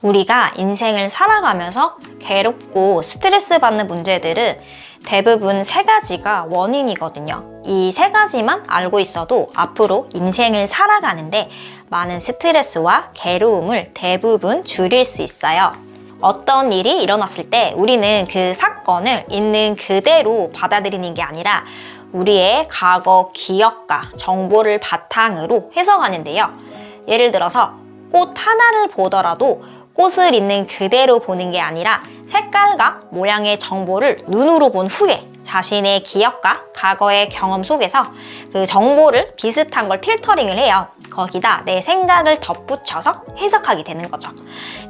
우리가 인생을 살아가면서 괴롭고 스트레스 받는 문제들은 대부분 세 가지가 원인이거든요. 이 세 가지만 알고 있어도 앞으로 인생을 살아가는데 많은 스트레스와 괴로움을 대부분 줄일 수 있어요. 어떤 일이 일어났을 때 우리는 그 사건을 있는 그대로 받아들이는 게 아니라 우리의 과거 기억과 정보를 바탕으로 해석하는데요. 예를 들어서 꽃 하나를 보더라도 꽃을 있는 그대로 보는 게 아니라 색깔과 모양의 정보를 눈으로 본 후에 자신의 기억과 과거의 경험 속에서 그 정보를 비슷한 걸 필터링을 해요. 거기다 내 생각을 덧붙여서 해석하게 되는 거죠.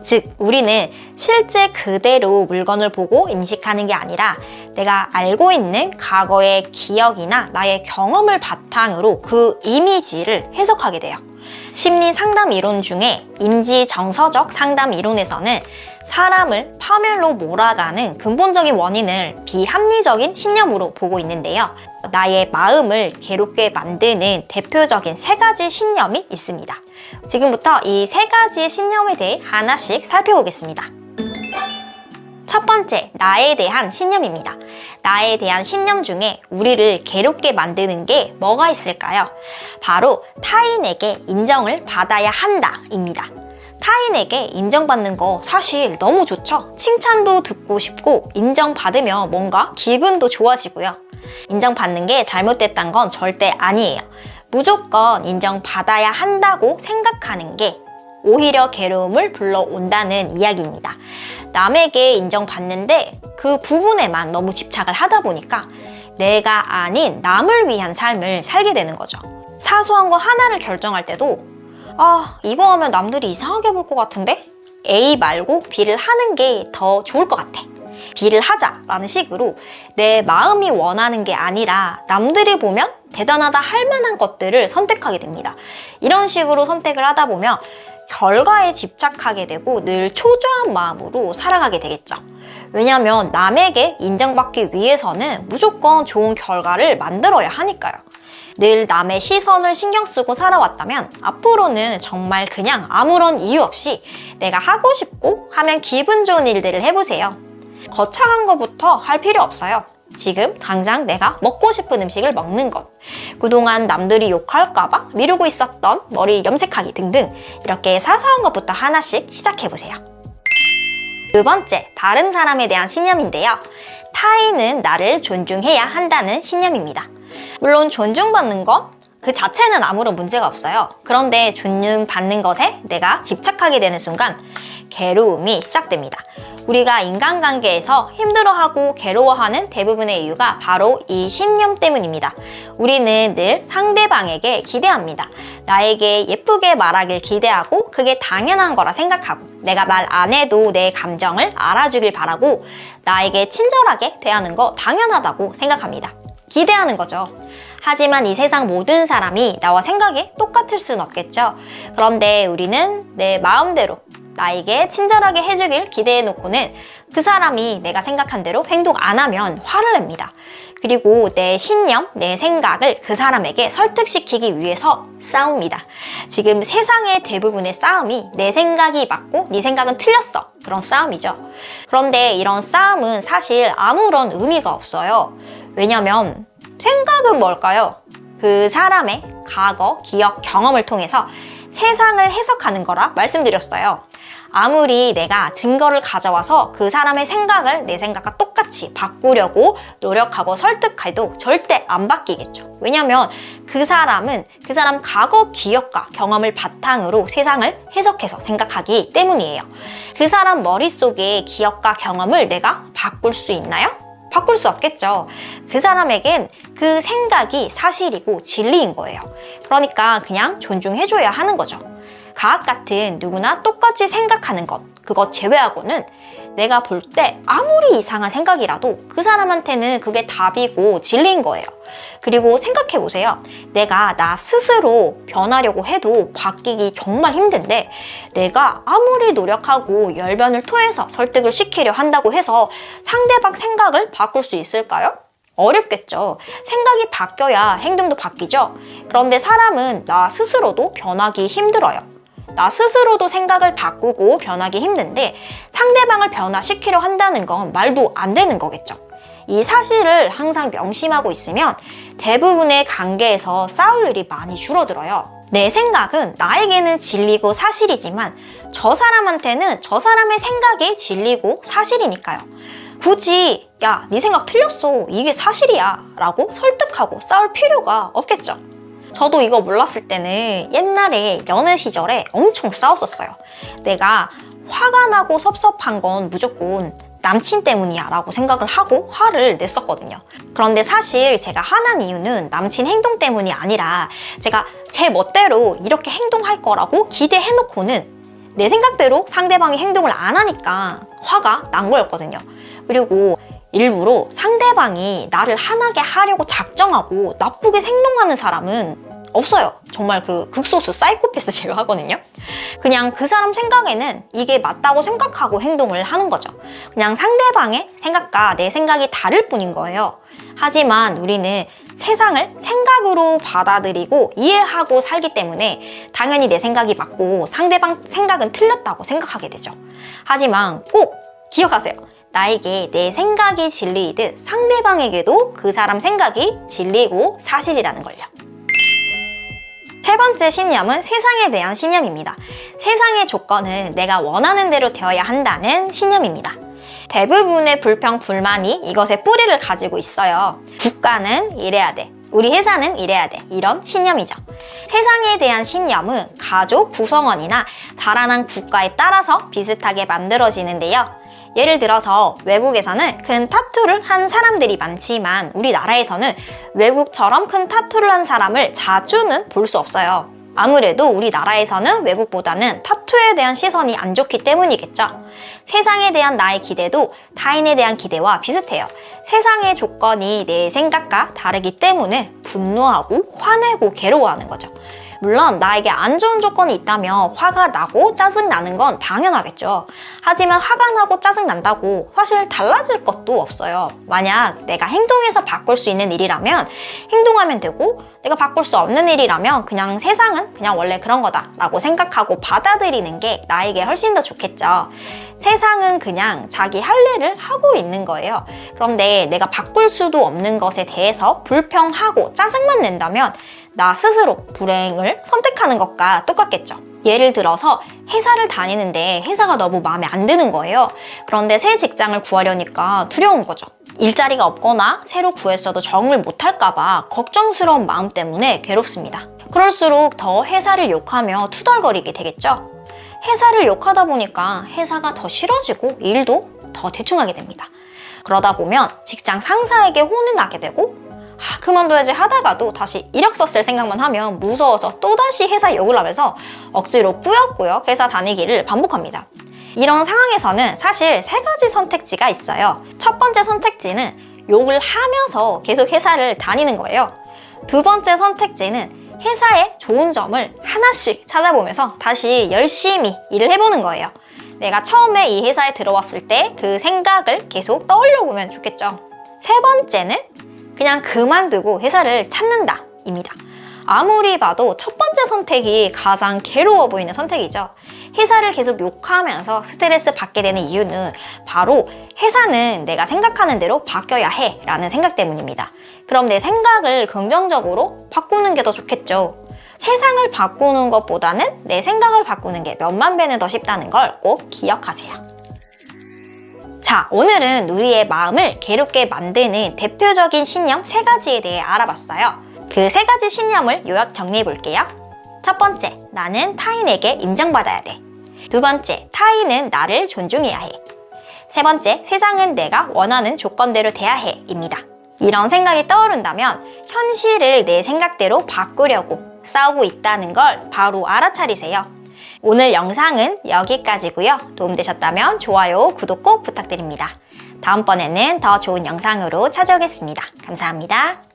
즉, 우리는 실제 그대로 물건을 보고 인식하는 게 아니라 내가 알고 있는 과거의 기억이나 나의 경험을 바탕으로 그 이미지를 해석하게 돼요. 심리 상담 이론 중에 인지 정서적 상담 이론에서는 사람을 파멸로 몰아가는 근본적인 원인을 비합리적인 신념으로 보고 있는데요. 나의 마음을 괴롭게 만드는 대표적인 세 가지 신념이 있습니다. 지금부터 이 세 가지 신념에 대해 하나씩 살펴보겠습니다. 첫 번째, 나에 대한 신념입니다. 나에 대한 신념 중에 우리를 괴롭게 만드는 게 뭐가 있을까요? 바로 타인에게 인정을 받아야 한다입니다. 타인에게 인정받는 거 사실 너무 좋죠? 칭찬도 듣고 싶고 인정받으면 뭔가 기분도 좋아지고요. 인정받는 게 잘못됐다는 건 절대 아니에요. 무조건 인정받아야 한다고 생각하는 게 오히려 괴로움을 불러온다는 이야기입니다. 남에게 인정받는데 그 부분에만 너무 집착을 하다 보니까 내가 아닌 남을 위한 삶을 살게 되는 거죠. 사소한 거 하나를 결정할 때도 이거 하면 남들이 이상하게 볼 것 같은데? A 말고 B를 하는 게 더 좋을 것 같아. B를 하자라는 식으로 내 마음이 원하는 게 아니라 남들이 보면 대단하다 할 만한 것들을 선택하게 됩니다. 이런 식으로 선택을 하다 보면 결과에 집착하게 되고 늘 초조한 마음으로 살아가게 되겠죠. 왜냐하면 남에게 인정받기 위해서는 무조건 좋은 결과를 만들어야 하니까요. 늘 남의 시선을 신경 쓰고 살아왔다면 앞으로는 정말 그냥 아무런 이유 없이 내가 하고 싶고 하면 기분 좋은 일들을 해보세요. 거창한 것부터 할 필요 없어요. 지금 당장 내가 먹고 싶은 음식을 먹는 것, 그동안 남들이 욕할까봐 미루고 있었던 머리 염색하기 등등 이렇게 사소한 것부터 하나씩 시작해보세요. 두 번째, 다른 사람에 대한 신념인데요. 타인은 나를 존중해야 한다는 신념입니다. 물론 존중받는 것 그 자체는 아무런 문제가 없어요. 그런데 존중받는 것에 내가 집착하게 되는 순간 괴로움이 시작됩니다. 우리가 인간관계에서 힘들어하고 괴로워하는 대부분의 이유가 바로 이 신념 때문입니다. 우리는 늘 상대방에게 기대합니다. 나에게 예쁘게 말하길 기대하고 그게 당연한 거라 생각하고 내가 말 안 해도 내 감정을 알아주길 바라고 나에게 친절하게 대하는 거 당연하다고 생각합니다. 기대하는 거죠. 하지만 이 세상 모든 사람이 나와 생각이 똑같을 순 없겠죠. 그런데 우리는 내 마음대로 나에게 친절하게 해주길 기대해 놓고는 그 사람이 내가 생각한 대로 행동 안 하면 화를 냅니다. 그리고 내 신념, 내 생각을 그 사람에게 설득시키기 위해서 싸웁니다. 지금 세상의 대부분의 싸움이 내 생각이 맞고 네 생각은 틀렸어. 그런 싸움이죠. 그런데 이런 싸움은 사실 아무런 의미가 없어요. 왜냐면 생각은 뭘까요? 그 사람의 과거, 기억, 경험을 통해서 세상을 해석하는 거라 말씀드렸어요. 아무리 내가 증거를 가져와서 그 사람의 생각을 내 생각과 똑같이 바꾸려고 노력하고 설득해도 절대 안 바뀌겠죠. 왜냐면 그 사람은 그 사람 과거 기억과 경험을 바탕으로 세상을 해석해서 생각하기 때문이에요. 그 사람 머릿속의 기억과 경험을 내가 바꿀 수 있나요? 바꿀 수 없겠죠. 그 사람에겐 그 생각이 사실이고 진리인 거예요. 그러니까 그냥 존중해줘야 하는 거죠. 과학 같은 누구나 똑같이 생각하는 것, 그것 제외하고는 내가 볼 때 아무리 이상한 생각이라도 그 사람한테는 그게 답이고 진리인 거예요. 그리고 생각해보세요. 내가 나 스스로 변하려고 해도 바뀌기 정말 힘든데 내가 아무리 노력하고 열변을 토해서 설득을 시키려 한다고 해서 상대방 생각을 바꿀 수 있을까요? 어렵겠죠. 생각이 바뀌어야 행동도 바뀌죠. 그런데 사람은 나 스스로도 변하기 힘들어요. 나 스스로도 생각을 바꾸고 변하기 힘든데 상대방을 변화시키려 한다는 건 말도 안 되는 거겠죠. 이 사실을 항상 명심하고 있으면 대부분의 관계에서 싸울 일이 많이 줄어들어요. 내 생각은 나에게는 진리고 사실이지만 저 사람한테는 저 사람의 생각이 진리고 사실이니까요. 굳이 야, 네 생각 틀렸어. 이게 사실이야. 라고 설득하고 싸울 필요가 없겠죠. 저도 이거 몰랐을 때는 옛날에 연애 시절에 엄청 싸웠었어요. 내가 화가 나고 섭섭한 건 무조건 남친 때문이야 라고 생각을 하고 화를 냈었거든요. 그런데 사실 제가 화난 이유는 남친 행동 때문이 아니라 제가 제 멋대로 이렇게 행동할 거라고 기대해놓고는 내 생각대로 상대방이 행동을 안 하니까 화가 난 거였거든요. 그리고 일부러 상대방이 나를 화나게 하려고 작정하고 나쁘게 행동하는 사람은 없어요. 정말 그 극소수 사이코패스 제가 하거든요. 그냥 그 사람 생각에는 이게 맞다고 생각하고 행동을 하는 거죠. 그냥 상대방의 생각과 내 생각이 다를 뿐인 거예요. 하지만 우리는 세상을 생각으로 받아들이고 이해하고 살기 때문에 당연히 내 생각이 맞고 상대방 생각은 틀렸다고 생각하게 되죠. 하지만 꼭 기억하세요. 나에게 내 생각이 진리이듯 상대방에게도 그 사람 생각이 진리고 사실이라는 걸요. 세 번째 신념은 세상에 대한 신념입니다. 세상의 조건은 내가 원하는 대로 되어야 한다는 신념입니다. 대부분의 불평, 불만이 이것의 뿌리를 가지고 있어요. 국가는 이래야 돼. 우리 회사는 이래야 돼. 이런 신념이죠. 세상에 대한 신념은 가족 구성원이나 자라난 국가에 따라서 비슷하게 만들어지는데요. 예를 들어서 외국에서는 큰 타투를 한 사람들이 많지만 우리나라에서는 외국처럼 큰 타투를 한 사람을 자주는 볼 수 없어요. 아무래도 우리나라에서는 외국보다는 타투에 대한 시선이 안 좋기 때문이겠죠. 세상에 대한 나의 기대도 타인에 대한 기대와 비슷해요. 세상의 조건이 내 생각과 다르기 때문에 분노하고 화내고 괴로워하는 거죠. 물론 나에게 안 좋은 조건이 있다면 화가 나고 짜증나는 건 당연하겠죠. 하지만 화가 나고 짜증난다고 사실 달라질 것도 없어요. 만약 내가 행동해서 바꿀 수 있는 일이라면 행동하면 되고 내가 바꿀 수 없는 일이라면 그냥 세상은 그냥 원래 그런 거다 라고 생각하고 받아들이는 게 나에게 훨씬 더 좋겠죠. 세상은 그냥 자기 할 일을 하고 있는 거예요. 그런데 내가 바꿀 수도 없는 것에 대해서 불평하고 짜증만 낸다면 나 스스로 불행을 선택하는 것과 똑같겠죠. 예를 들어서 회사를 다니는데 회사가 너무 마음에 안 드는 거예요. 그런데 새 직장을 구하려니까 두려운 거죠. 일자리가 없거나 새로 구했어도 적응을 못할까 봐 걱정스러운 마음 때문에 괴롭습니다. 그럴수록 더 회사를 욕하며 투덜거리게 되겠죠. 회사를 욕하다 보니까 회사가 더 싫어지고 일도 더 대충하게 됩니다. 그러다 보면 직장 상사에게 혼이 나게 되고 그만둬야지 하다가도 다시 이력서 쓸 생각만 하면 무서워서 또다시 회사 욕을 하면서 억지로 꾸역꾸역 회사 다니기를 반복합니다. 이런 상황에서는 사실 세 가지 선택지가 있어요. 첫 번째 선택지는 욕을 하면서 계속 회사를 다니는 거예요. 두 번째 선택지는 회사의 좋은 점을 하나씩 찾아보면서 다시 열심히 일을 해보는 거예요. 내가 처음에 이 회사에 들어왔을 때 그 생각을 계속 떠올려 보면 좋겠죠. 세 번째는 그냥 그만두고 회사를 찾는다 입니다. 아무리 봐도 첫 번째 선택이 가장 괴로워 보이는 선택이죠. 회사를 계속 욕하면서 스트레스 받게 되는 이유는 바로 회사는 내가 생각하는 대로 바뀌어야 해 라는 생각 때문입니다. 그럼 내 생각을 긍정적으로 바꾸는 게 더 좋겠죠. 세상을 바꾸는 것보다는 내 생각을 바꾸는 게 몇만 배는 더 쉽다는 걸 꼭 기억하세요. 자, 오늘은 우리의 마음을 괴롭게 만드는 대표적인 신념 3가지에 대해 알아봤어요. 그 3가지 신념을 요약 정리해 볼게요. 첫 번째, 나는 타인에게 인정받아야 돼. 두 번째, 타인은 나를 존중해야 해. 세 번째, 세상은 내가 원하는 조건대로 돼야 해 입니다. 이런 생각이 떠오른다면 현실을 내 생각대로 바꾸려고 싸우고 있다는 걸 바로 알아차리세요. 오늘 영상은 여기까지고요. 도움되셨다면 좋아요, 구독 꼭 부탁드립니다. 다음번에는 더 좋은 영상으로 찾아오겠습니다. 감사합니다.